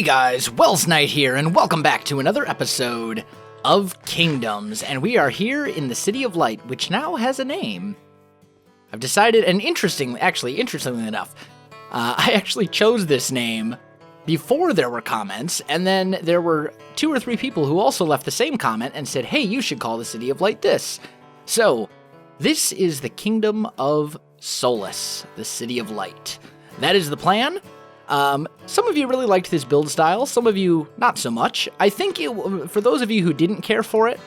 Hey guys, Welsknight here, and welcome back to another episode of Kingdoms, and we are here in the City of Light, which now has a name. I've decided, and interestingly enough, I actually chose this name before there were comments, and then there were 2 or 3 people who also left the same comment and said, hey, you should call the City of Light this. So, this is the Kingdom of Solas, the City of Light. That is the plan. Some of you really liked this build style, some of you not so much. I think for those of you who didn't care for it,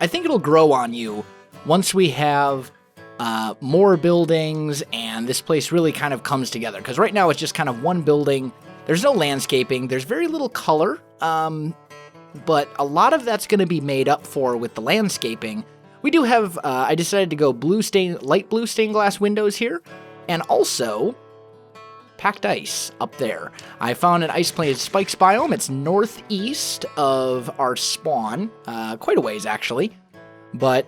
I think it'll grow on you once we have more buildings and this place really kind of comes together. Because right now it's just kind of one building. There's no landscaping. There's very little color, but a lot of that's going to be made up for with the landscaping. We do have, I decided to go light blue stained glass windows here, and also packed ice up there. I found an ice-plated spikes biome. It's northeast of our spawn, quite a ways actually, but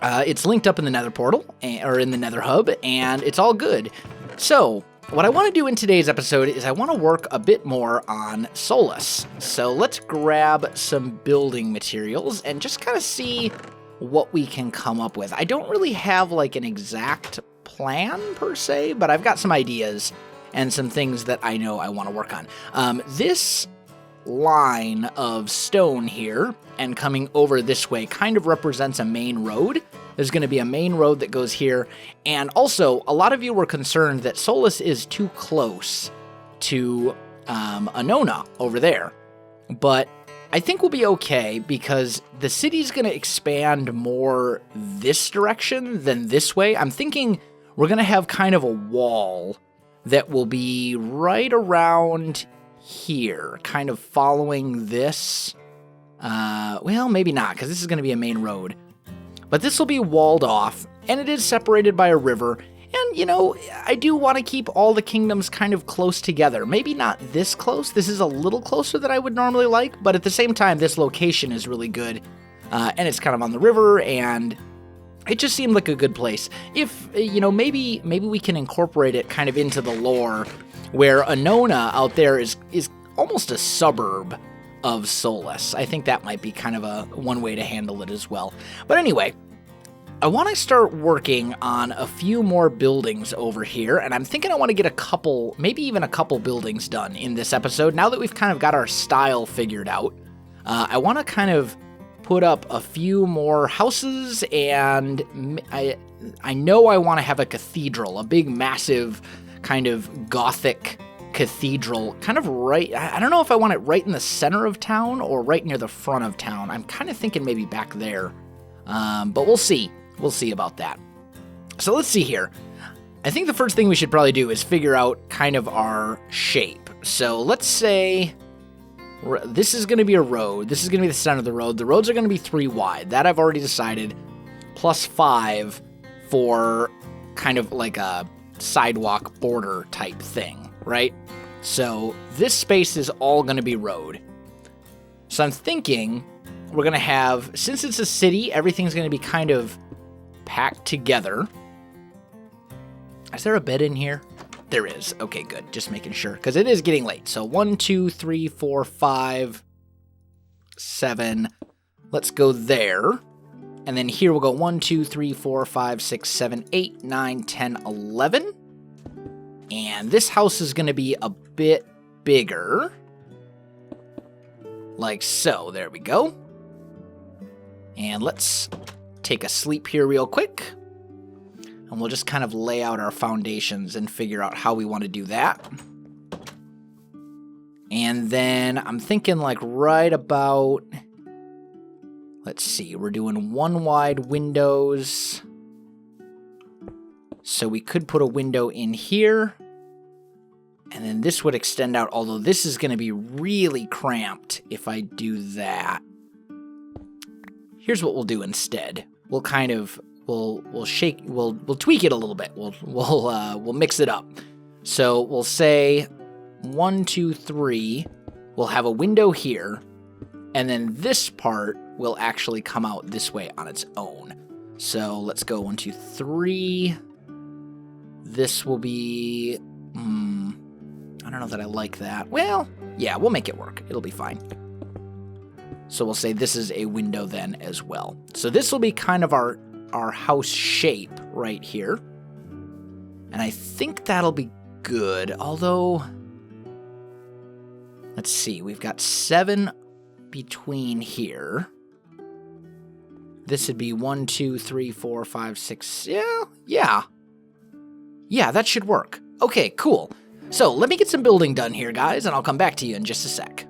it's linked up in the nether portal, or in the nether hub, and it's all good. So, what I want to do in today's episode is I want to work a bit more on Solas. So let's grab some building materials and just kind of see what we can come up with. I don't really have like an exact plan per se, but I've got some ideas and some things that I know I want to work on. This line of stone here and coming over this way kind of represents a main road. There's going to be a main road that goes here, and also a lot of you were concerned that Solas is too close to Anona over there, but I think we'll be okay because the city's going to expand more this direction than this way. I'm thinking we're going to have kind of a wall that will be right around here, kind of following this. Well, maybe not, because this is going to be a main road. But this will be walled off, and it is separated by a river. And, you know, I do want to keep all the kingdoms kind of close together. Maybe not this close. This is a little closer than I would normally like, but at the same time, this location is really good. And it's kind of on the river, and it just seemed like a good place. If, you know, maybe we can incorporate it kind of into the lore where Anona out there is almost a suburb of Solas. I think that might be kind of one way to handle it as well. But anyway, I want to start working on a few more buildings over here, and I'm thinking I want to get a couple, maybe even a couple buildings done in this episode. Now that we've kind of got our style figured out, I want to kind of put up a few more houses, and I know I want to have a cathedral, a big, massive, kind of gothic cathedral, kind of right, I don't know if I want it right in the center of town or right near the front of town. I'm kind of thinking maybe back there, but we'll see. We'll see about that. So let's see here. I think the first thing we should probably do is figure out kind of our shape. So let's say this is going to be a road. This is going to be the center of the road. The roads are going to be 3 wide. That I've already decided. Plus 5 for kind of like a sidewalk border type thing, right? So this space is all going to be road. So I'm thinking we're going to have, since it's a city, everything's going to be kind of packed together. Is there a bed in here? There is. Okay, good. Just making sure, because it is getting late. So 1, 2, 3, 4, 5, 7. Let's go there. And then here we'll go 1, 2, 3, 4, 5, 6, 7, 8, 9, 10, 11. And this house is going to be a bit bigger. Like so. There we go. And let's take a sleep here real quick. And we'll just kind of lay out our foundations and figure out how we want to do that. And then I'm thinking like right about, let's see, we're doing 1 wide windows. So we could put a window in here. And then this would extend out, although this is going to be really cramped if I do that. Here's what we'll do instead. We'll kind of we'll tweak it a little bit. We'll mix it up. So we'll say 1, 2, 3. We'll have a window here, and then this part will actually come out this way on its own. So let's go 1, 2, 3. This will be I don't know that I like that. Well, Yeah, we'll make it work. It'll be fine. So we'll say this is a window then as well. So this will be kind of our house shape right here. And I think that'll be good, although... Let's see, we've got 7 between here. This would be 1, 2, 3, 4, 5, 6... Yeah, that should work. Okay, cool. So let me get some building done here, guys, and I'll come back to you in just a sec.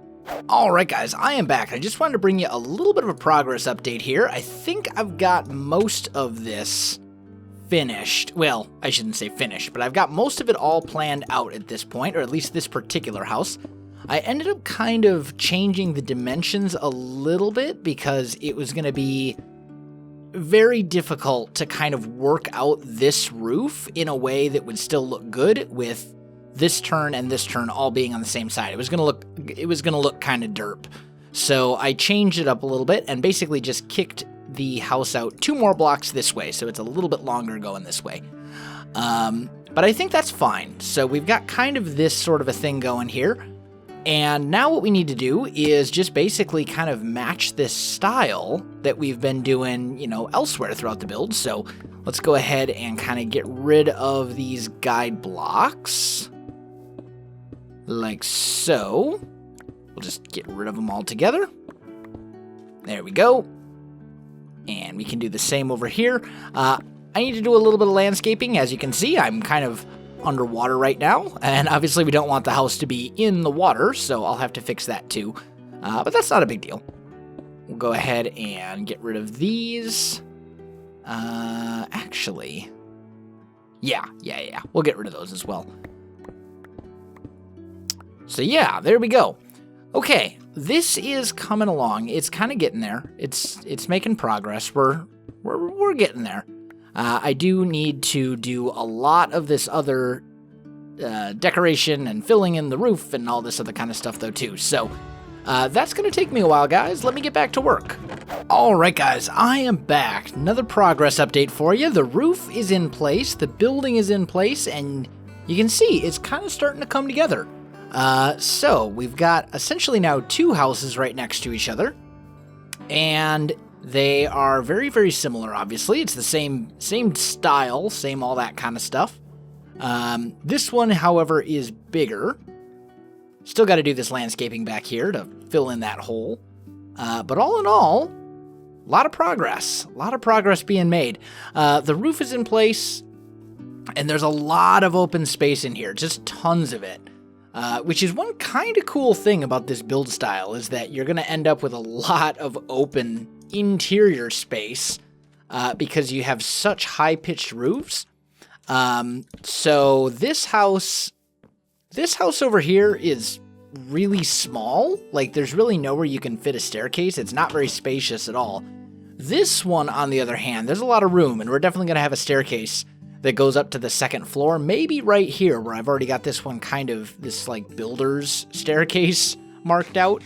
Alright guys, I am back. I just wanted to bring you a little bit of a progress update here. I think I've got most of this finished. Well, I shouldn't say finished, but I've got most of it all planned out at this point, or at least this particular house. I ended up kind of changing the dimensions a little bit because it was going to be very difficult to kind of work out this roof in a way that would still look good with this turn and this turn all being on the same side. It was gonna look kind of derp. So I changed it up a little bit and basically just kicked the house out 2 more blocks this way, so it's a little bit longer going this way. But I think that's fine. So we've got kind of this sort of a thing going here. And now what we need to do is just basically kind of match this style that we've been doing, you know, elsewhere throughout the build. So let's go ahead and kind of get rid of these guide blocks. Like so. We'll just get rid of them all together. There we go. And we can do the same over here. I need to do a little bit of landscaping. As you can see, I'm kind of underwater right now. And obviously we don't want the house to be in the water, so I'll have to fix that too. But that's not a big deal. We'll go ahead and get rid of these. Actually, yeah. We'll get rid of those as well. So yeah, there we go. Okay, this is coming along. It's kind of getting there. It's making progress. We're getting there. I do need to do a lot of this other decoration and filling in the roof and all this other kind of stuff though too. So that's going to take me a while, guys. Let me get back to work. All right, guys, I am back. Another progress update for you. The roof is in place, the building is in place, and you can see it's kind of starting to come together. So we've got essentially now 2 houses right next to each other, and they are very, very similar, obviously. It's the same style, same all that kind of stuff. This one, however, is bigger. Still got to do this landscaping back here to fill in that hole. But all in all, a lot of progress. A lot of progress being made. The roof is in place, and there's a lot of open space in here, just tons of it. Which is one kind of cool thing about this build style, is that you're going to end up with a lot of open interior space because you have such high-pitched roofs. So this house over here is really small. Like, there's really nowhere you can fit a staircase. It's not very spacious at all. This one, on the other hand, there's a lot of room, and we're definitely going to have a staircase that goes up to the 2nd floor, maybe right here where I've already got this one kind of, this like builder's staircase marked out.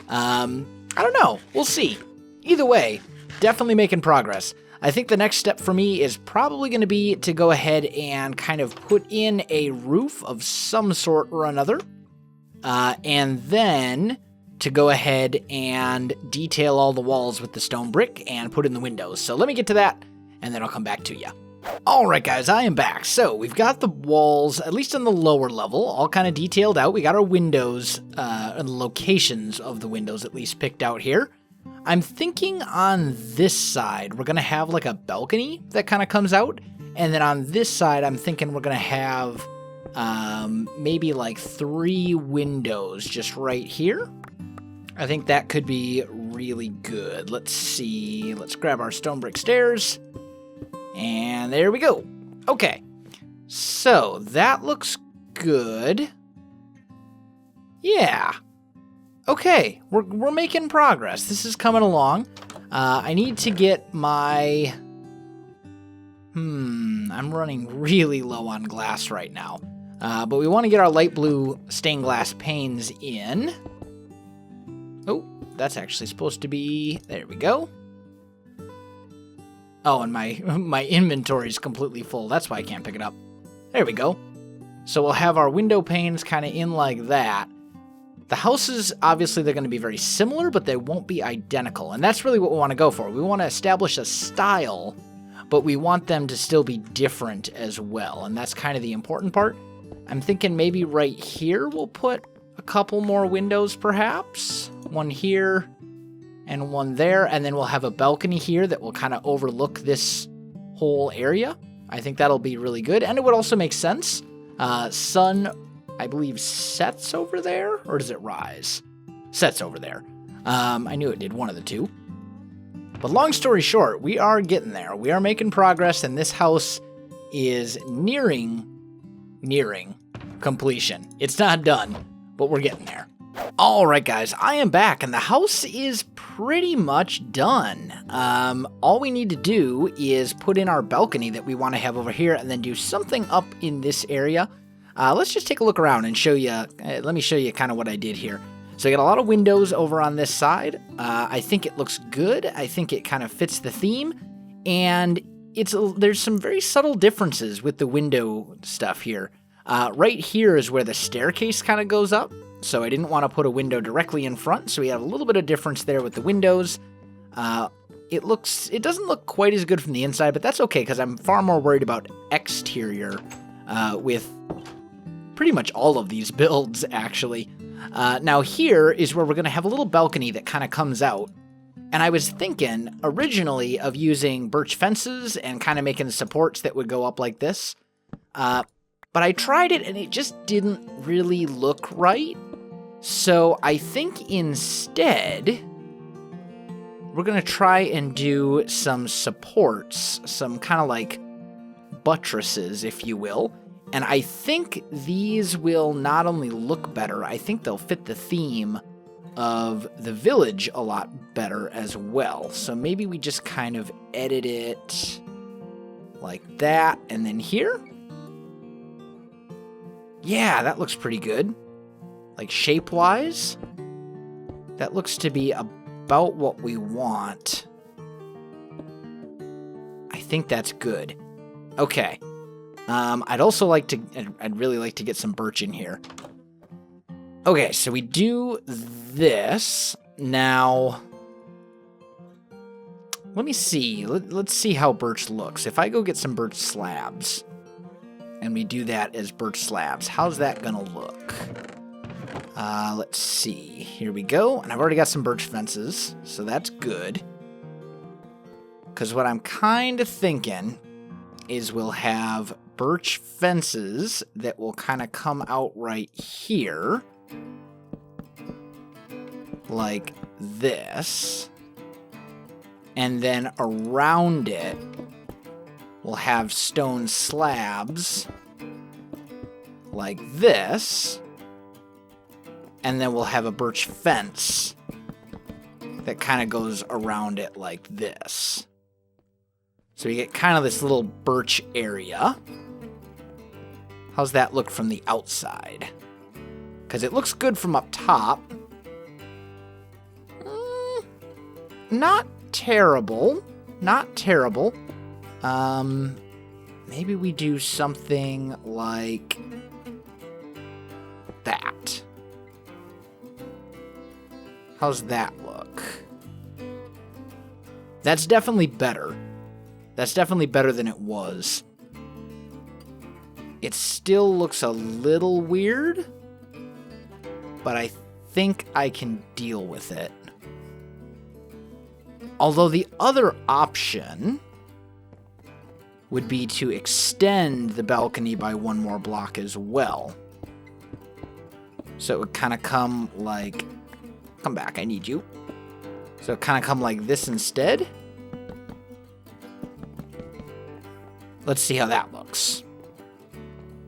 I don't know. We'll see. Either way, definitely making progress. I think the next step for me is probably going to be to go ahead and kind of put in a roof of some sort or another. And then to go ahead and detail all the walls with the stone brick and put in the windows. So let me get to that, and then I'll come back to you. Alright guys, I am back. So we've got the walls, at least on the lower level, all kind of detailed out. We got our windows, and the locations of the windows at least picked out here. I'm thinking on this side, we're going to have like a balcony that kind of comes out. And then on this side, I'm thinking we're going to have maybe like 3 windows just right here. I think that could be really good. Let's see. Let's grab our stone brick stairs. And there we go. Okay. So that looks good. Yeah. Okay. We're making progress. This is coming along. I need to get my... I'm running really low on glass right now. But we want to get our light blue stained glass panes in. Oh, that's actually supposed to be... There we go. Oh, and my inventory is completely full. That's why I can't pick it up. There we go. So we'll have our window panes kind of in like that. The houses, obviously, they're going to be very similar, but they won't be identical. And that's really what we want to go for. We want to establish a style, but we want them to still be different as well. And that's kind of the important part. I'm thinking maybe right here we'll put a couple more windows, perhaps. One here and one there. And then we'll have a balcony here that will kind of overlook this whole area. I think that'll be really good. And it would also make sense. Sun, I believe, sets over there, or does it rise? Sets over there. I knew it did, one of the two. But long story short, we are getting there. We are making progress, and this house is nearing completion. It's not done, but we're getting there. All right, guys, I am back, and the house is pretty much done. All we need to do is put in our balcony that we want to have over here, and then do something up in this area. Let's just take a look around and show you. Let me show you kind of what I did here. So I got a lot of windows over on this side. I think it looks good. I think it kind of fits the theme, and there's some very subtle differences with the window stuff here. Right here is where the staircase kind of goes up. So I didn't want to put a window directly in front, so we have a little bit of difference there with the windows. It doesn't look quite as good from the inside, but that's okay, because I'm far more worried about exterior with pretty much all of these builds, actually. Now here is where we're going to have a little balcony that kind of comes out. And I was thinking originally of using birch fences and kind of making supports that would go up like this. But I tried it and it just didn't really look right. So I think instead, we're going to try and do some supports, some kind of like buttresses, if you will. And I think these will not only look better, I think they'll fit the theme of the village a lot better as well. So maybe we just kind of edit it like that. And then here. Yeah, that looks pretty good. Like shape-wise, that looks to be about what we want. I think that's good. Okay. I'd really like to get some birch in here. Okay, so we do this. Now, let me see. Let's see how birch looks. If I go get some birch slabs, and we do that as birch slabs, how's that gonna look? Let's see. Here we go. And I've already got some birch fences, so that's good. Because what I'm kind of thinking is we'll have birch fences that will kind of come out right here. Like this. And then around it, we'll have stone slabs like this. And then we'll have a birch fence that kind of goes around it like this. So you get kind of this little birch area. How's that look from the outside? Because it looks good from up top. Not terrible. Not terrible. Maybe we do something like that. How's that look? That's definitely better. That's definitely better than it was. It still looks a little weird, but I think I can deal with it. Although the other option would be to extend the balcony by one more block as well. So it would kind of come like... Come back, I need you. So it kind of come like this instead. Let's see how that looks.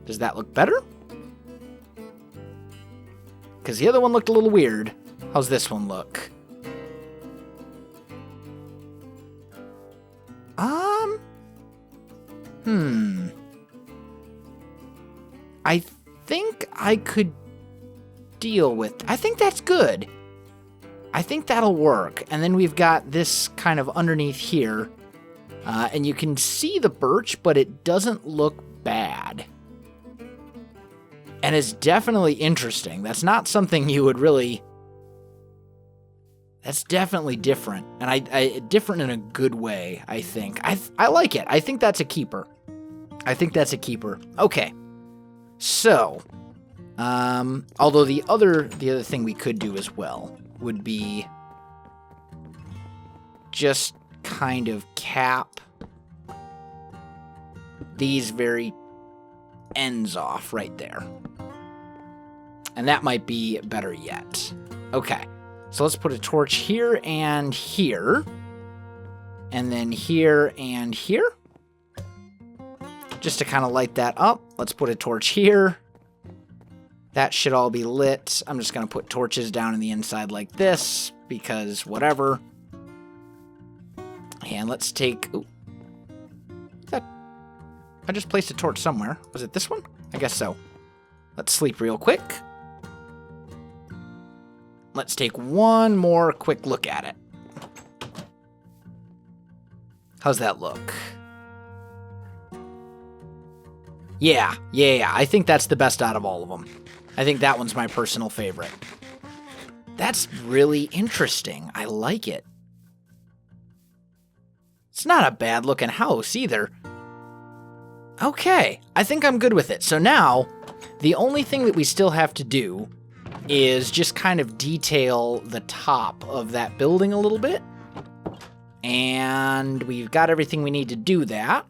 Does that look better? Because the other one looked a little weird. How's this one look? I think I could deal with... I think that's good. I think that'll work. And then we've got this kind of underneath here. And you can see the birch, but it doesn't look bad. and is definitely interesting. That's not something you would really... That's definitely different, and I different in a good way, I think. I like it. I think that's a keeper. Okay. So, although the other thing we could do as well would be just kind of cap these very ends off right there. And that might be better yet. Okay. So let's put a torch here and here. And then here and here. Just to kind of light that up. Let's put a torch here. That should all be lit. I'm just going to put torches down in the inside like this. Because whatever. And let's take... Ooh. I just placed a torch somewhere. Was it this one? I guess so. Let's sleep real quick. Let's take one more quick look at it. How's that look? Yeah. I think that's the best out of all of them. I think that one's my personal favorite. That's really interesting. I like it. It's not a bad looking house either. Okay, I think I'm good with it. So now, the only thing that we still have to do is just kind of detail the top of that building a little bit. And we've got everything we need to do that.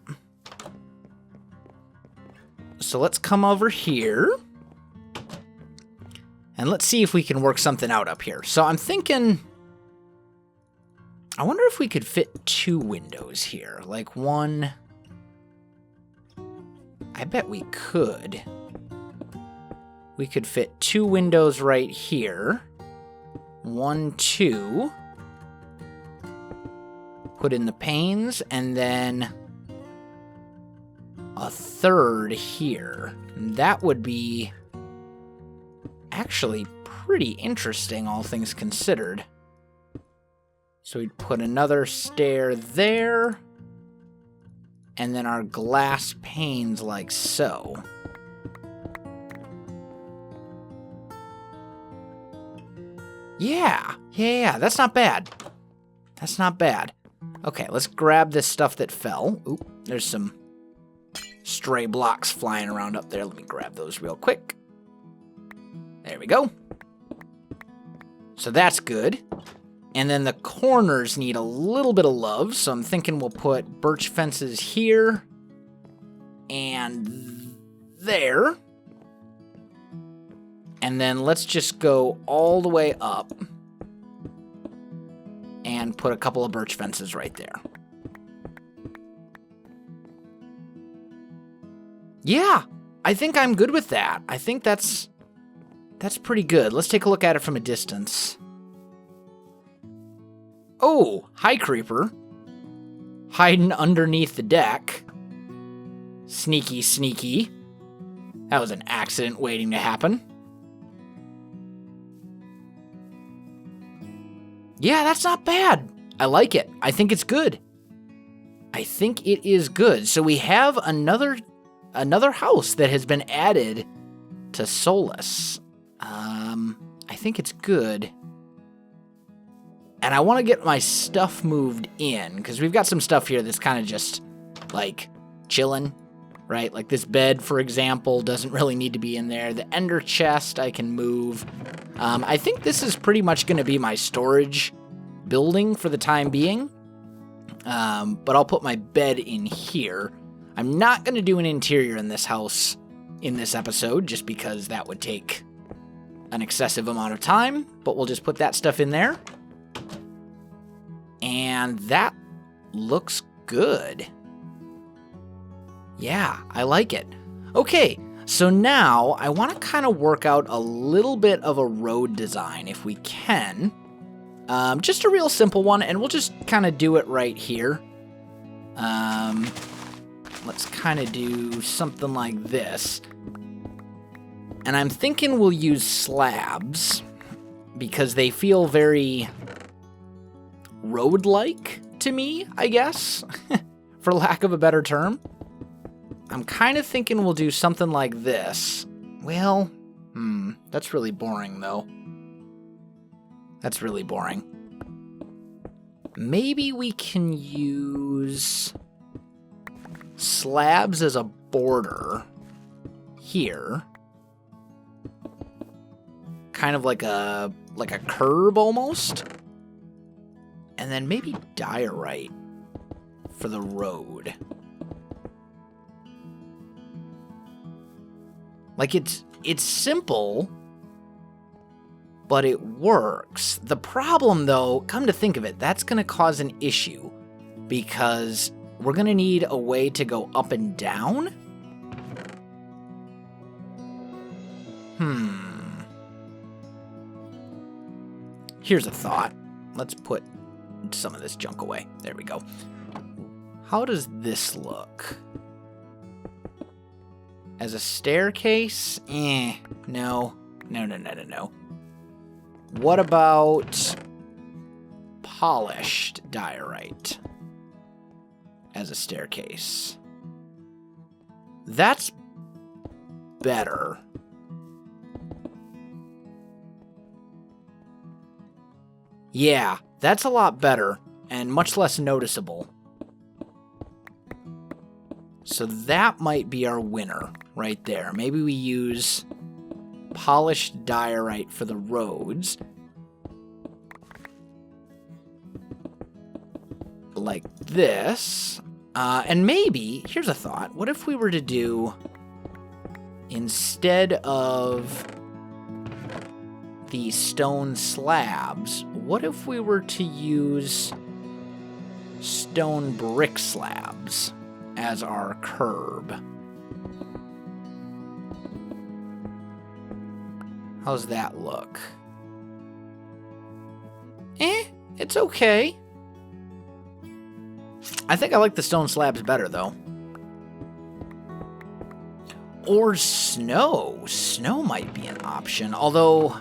So let's come over here. And let's see if we can work something out up here. So I'm thinking... I wonder if we could fit 2 windows here. Like one... I bet we could. We could fit 2 windows right here. 1, 2. Put in the panes, and then a 3rd here. And that would be actually pretty interesting, all things considered. So we'd put another stair there, and then our glass panes like so. Yeah, that's not bad. That's not bad. Okay, let's grab this stuff that fell. Oop, there's some stray blocks flying around up there. Let me grab those real quick. There we go. So that's good. And then the corners need a little bit of love, so I'm thinking we'll put birch fences here and there. And then let's just go all the way up and put a couple of birch fences right there. Yeah, I think I'm good with that. I think that's pretty good. Let's take a look at it from a distance. Oh, hi, creeper. Hiding underneath the deck. Sneaky, sneaky. That was an accident waiting to happen. Yeah, that's not bad. I like it. I think it's good. I think it is good. So we have another house that has been added to Solas. I think it's good. And I want to get my stuff moved in, because we've got some stuff here that's kind of just, like, chilling, right? Like this bed, for example, doesn't really need to be in there. The ender chest I can move. I think this is pretty much going to be my storage building for the time being. But I'll put my bed in here. I'm not going to do an interior in this house in this episode, just because that would take an excessive amount of time. But we'll just put that stuff in there. And that looks good. Yeah, I like it. Okay, so now I want to kind of work out a little bit of a road design if we can. Just a real simple one, and we'll just kind of do it right here. Let's kind of do something like this. And I'm thinking we'll use slabs because they feel very road-like to me, I guess, for lack of a better term. I'm kind of thinking we'll do something like this. Well, that's really boring, though. That's really boring. Maybe we can use slabs as a border here. Kind of like a curb almost. And then maybe diorite for the road. Like it's simple, but it works. The problem, though, come to think of it, that's going to cause an issue because we're going to need a way to go up and down. Here's a thought. Let's put some of this junk away. There we go. How does this look? As a staircase? No. No. What about polished diorite as a staircase? That's better. Yeah, that's a lot better and much less noticeable. So that might be our winner right there. Maybe we use polished diorite for the roads. Like this. And maybe, here's a thought. What if we were to do, instead of the stone slabs, what if we were to use stone brick slabs as our curb? How's that look? It's okay. I think I like the stone slabs better, though. Or snow. Snow might be an option, although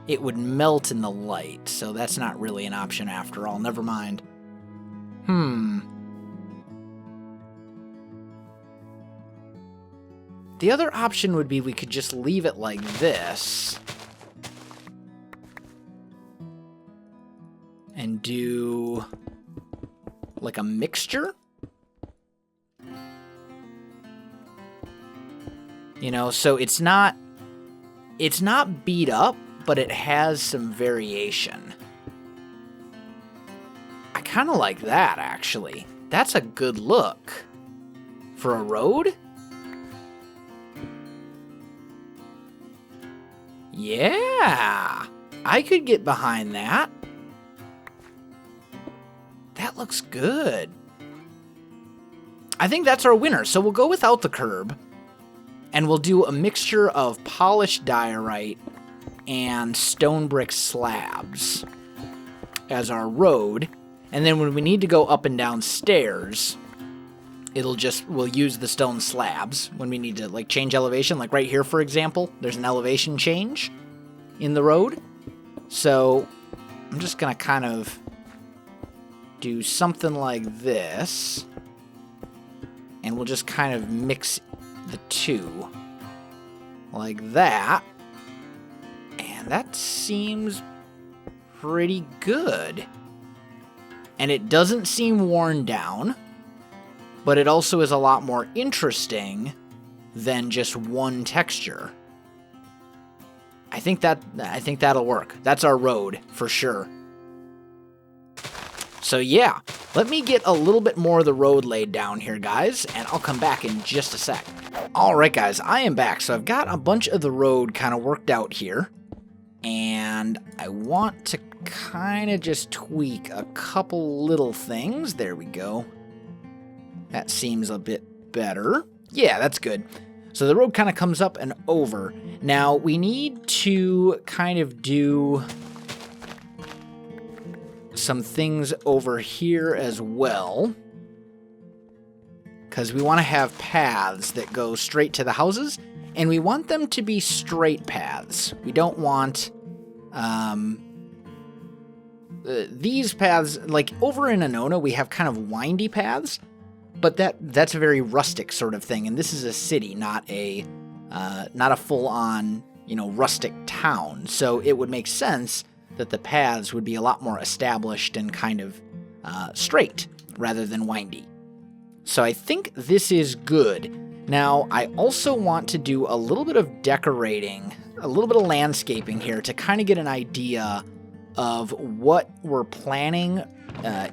it would melt in the light, so that's not really an option after all. Never mind. The other option would be we could just leave it like this. And do like a mixture. You know, so it's not beat up, but it has some variation. I kind of like that, actually. That's a good look. For a road? Yeah, I could get behind that. That looks good. I think that's our winner. So we'll go without the curb, and we'll do a mixture of polished diorite and stone brick slabs as our road. And then when we need to go up and down stairs, we'll use the stone slabs when we need to like change elevation. Like right here, for example, there's an elevation change in the road. So I'm just gonna kind of do something like this, and we'll just kind of mix the two like that. And that seems pretty good. And it doesn't seem worn down, but it also is a lot more interesting than just one texture. I think that'll work. That's our road for sure. So yeah, let me get a little bit more of the road laid down here, guys, and I'll come back in just a sec. All right, guys, I am back. So I've got a bunch of the road kind of worked out here, and I want to kind of just tweak a couple little things. There we go. That seems a bit better. Yeah, that's good. So the road kind of comes up and over. Now, we need to kind of do some things over here as well, because we want to have paths that go straight to the houses, and we want them to be straight paths. We don't want these paths, like over in Anona, we have kind of windy paths, but that's a very rustic sort of thing, and this is a city, not a not a full-on, rustic town. So it would make sense that the paths would be a lot more established and kind of straight rather than windy. So I think this is good. Now, I also want to do a little bit of decorating, a little bit of landscaping here to kind of get an idea of what we're planning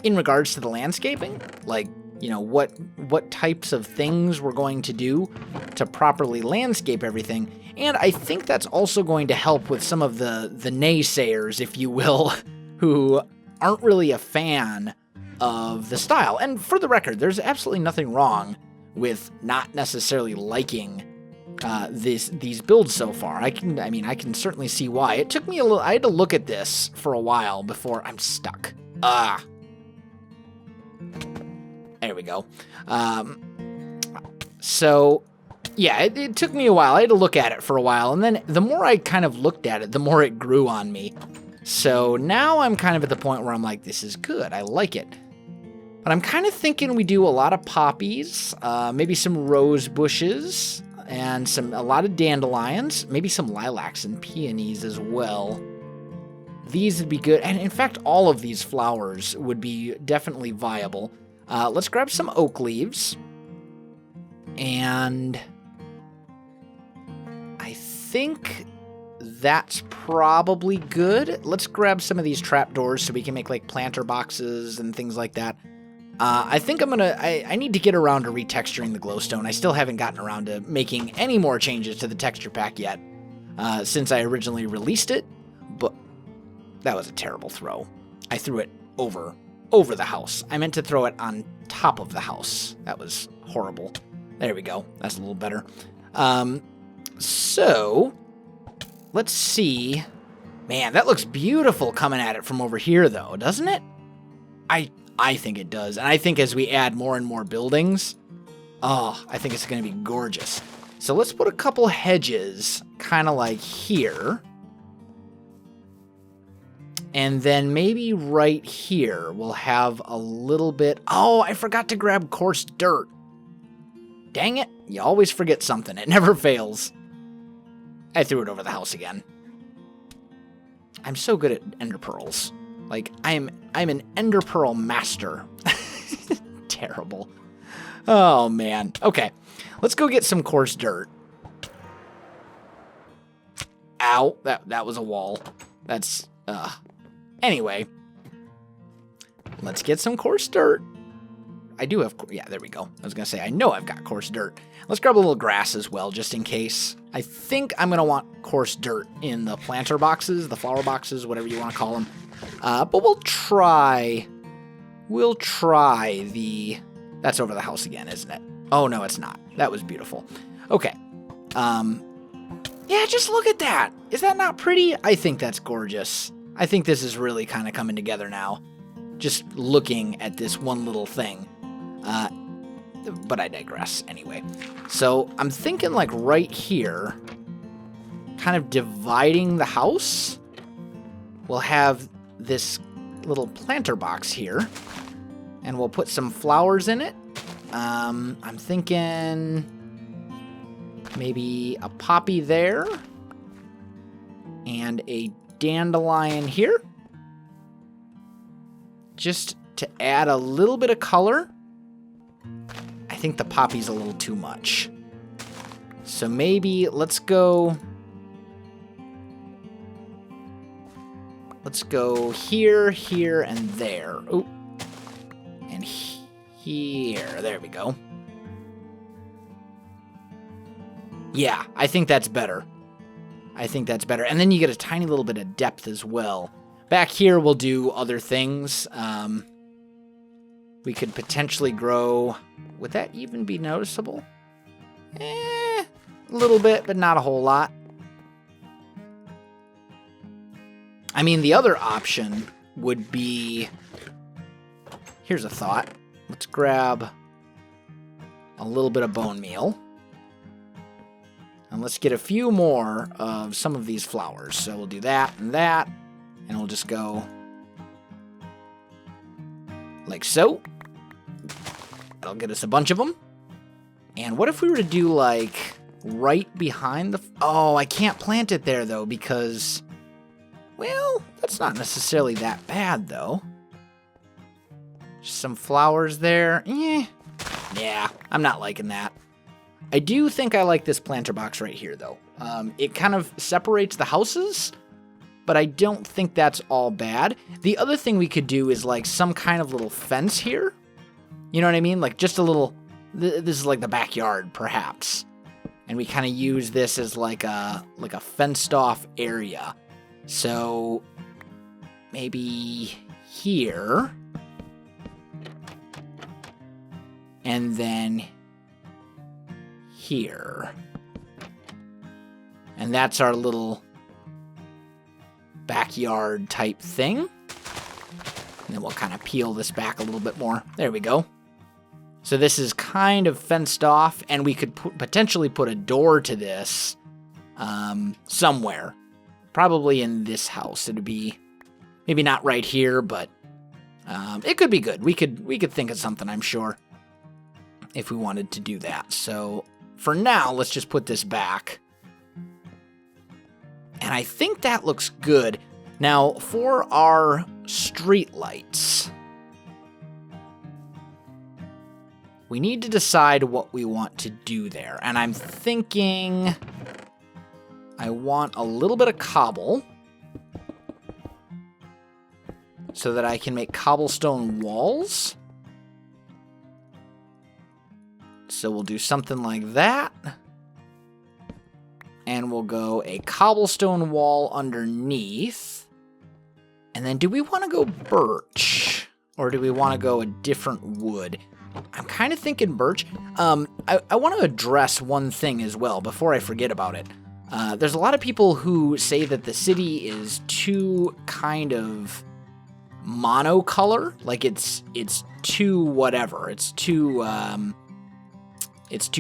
in regards to the landscaping. Like, what types of things we're going to do to properly landscape everything. And I think that's also going to help with some of the naysayers, if you will, who aren't really a fan of the style. And for the record, there's absolutely nothing wrong with not necessarily liking these builds so far. I can certainly see why. It took me a little. I had to look at this for a while before I'm stuck. There we go. So yeah, it took me a while. I had to look at it for a while, and then the more I kind of looked at it, the more it grew on me. So now I'm kind of at the point where I'm like, this is good. I like it. But I'm kind of thinking we do a lot of poppies, maybe some rose bushes, and a lot of dandelions, maybe some lilacs and peonies as well. These would be good. And in fact, all of these flowers would be definitely viable. Let's grab some oak leaves. And I think that's probably good. Let's grab some of these trapdoors so we can make like planter boxes and things like that. I think I need to get around to retexturing the glowstone. I still haven't gotten around to making any more changes to the texture pack yet, since I originally released it, but that was a terrible throw. I threw it over the house. I meant to throw it on top of the house. That was horrible. There we go. That's a little better. So let's see. Man, that looks beautiful coming at it from over here, though, doesn't it? I think it does. And I think as we add more and more buildings, I think it's going to be gorgeous. So let's put a couple hedges kind of like here. And then maybe right here we'll have a little bit. Oh, I forgot to grab coarse dirt. Dang it. You always forget something. It never fails. I threw it over the house again. I'm so good at ender pearls. Like, I'm an ender pearl master. Terrible. Oh, man. Okay. Let's go get some coarse dirt. Ow. That was a wall. That's, Anyway. Let's get some coarse dirt. I do have, yeah, there we go. I was going to say, I know I've got coarse dirt. Let's grab a little grass as well, just in case. I think I'm going to want coarse dirt in the planter boxes, the flower boxes, whatever you want to call them. But we'll try the, that's over the house again, isn't it? Oh, no, it's not. That was beautiful. Okay. Yeah, just look at that. Is that not pretty? I think that's gorgeous. I think this is really kind of coming together now. Just looking at this one little thing. But I digress anyway. So I'm thinking like right here, kind of dividing the house. We'll have this little planter box here, and we'll put some flowers in it. I'm thinking maybe a poppy there and a dandelion here, just to add a little bit of color. I think the poppy's a little too much, so maybe let's go here, here, and there. Oh, and here. There we go. Yeah, I think that's better. And then you get a tiny little bit of depth as well. Back here, we'll do other things. We could potentially grow. Would that even be noticeable? A little bit, but not a whole lot. I mean, the other option would be... Here's a thought. Let's grab a little bit of bone meal. And let's get a few more of some of these flowers. So we'll do that, and we'll just go like so. That'll get us a bunch of them. And what if we were to do like right behind the... Oh, I can't plant it there, though, because... Well, that's not necessarily that bad, though. Just some flowers there. Yeah, I'm not liking that. I do think I like this planter box right here, though. It kind of separates the houses, but I don't think that's all bad. The other thing we could do is like some kind of little fence here. You know what I mean? Like just a little... This is like the backyard, perhaps. And we kind of use this as like a fenced-off area. So maybe here. And then here. And that's our little backyard type thing. And then we'll kind of peel this back a little bit more. There we go. So this is kind of fenced off, and we could potentially put a door to this somewhere. Probably in this house. It'd be maybe not right here, but it could be good. We could think of something, I'm sure, if we wanted to do that. So for now, let's just put this back. And I think that looks good. Now, for our street lights, we need to decide what we want to do there. And I'm thinking I want a little bit of cobble so that I can make cobblestone walls. So we'll do something like that. And we'll go a cobblestone wall underneath. And then do we want to go birch? Or do we want to go a different wood? I'm kind of thinking birch. I want to address one thing as well before I forget about it. There's a lot of people who say that the city is too kind of monocolor. Like it's too whatever. It's too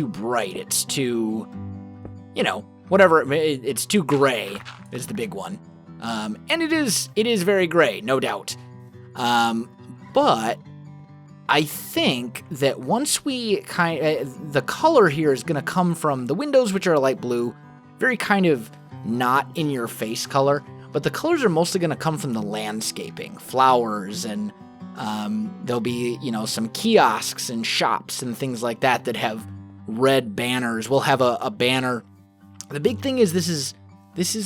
bright. It's too, whatever. It's too gray is the big one. And it is very gray, no doubt. But I think that once we the color here is going to come from the windows, which are light blue, very kind of not in your face color, but the colors are mostly going to come from the landscaping, flowers, and there'll be, some kiosks and shops and things like that that have red banners. We'll have a banner. The big thing is this is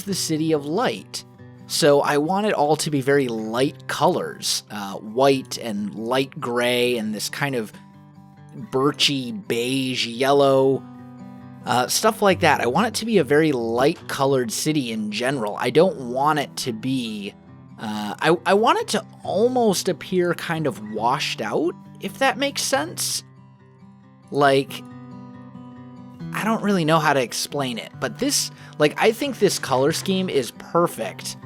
the City of Light. So I want it all to be very light colors, white and light gray and this kind of birchy beige yellow, stuff like that. I want it to be a very light colored city in general. I don't want it to be, I want it to almost appear kind of washed out, if that makes sense. Like, I don't really know how to explain it, but I think this color scheme is perfect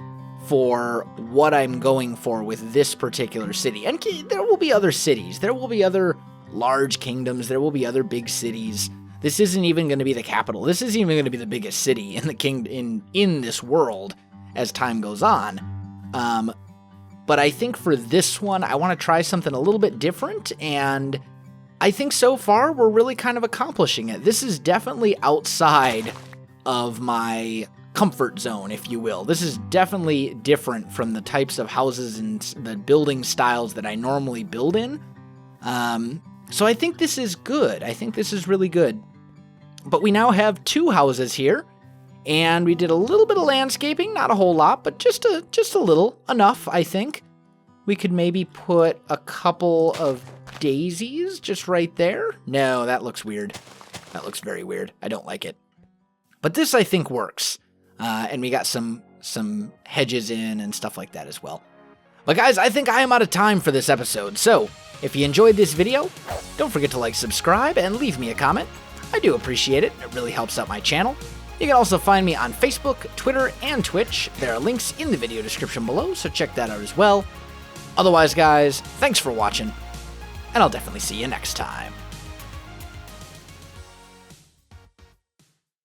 for what I'm going for with this particular city. And there will be other cities. There will be other large kingdoms. There will be other big cities. This isn't even going to be the capital. This isn't even going to be the biggest city in the in this world as time goes on. But I think for this one, I want to try something a little bit different, and I think so far we're really kind of accomplishing it. This is definitely outside of my comfort zone, if you will. This is definitely different from the types of houses and the building styles that I normally build in. So I think this is good. I think this is really good. But we now have 2 houses here, and we did a little bit of landscaping, not a whole lot, but just a little, enough, I think. We could maybe put a couple of daisies just right there. No, that looks weird. That looks very weird. I don't like it. But this, I think, works. And we got some hedges in and stuff like that as well. But guys, I think I am out of time for this episode. So if you enjoyed this video, don't forget to like, subscribe, and leave me a comment. I do appreciate it. It really helps out my channel. You can also find me on Facebook, Twitter, and Twitch. There are links in the video description below, so check that out as well. Otherwise, guys, thanks for watching, and I'll definitely see you next time.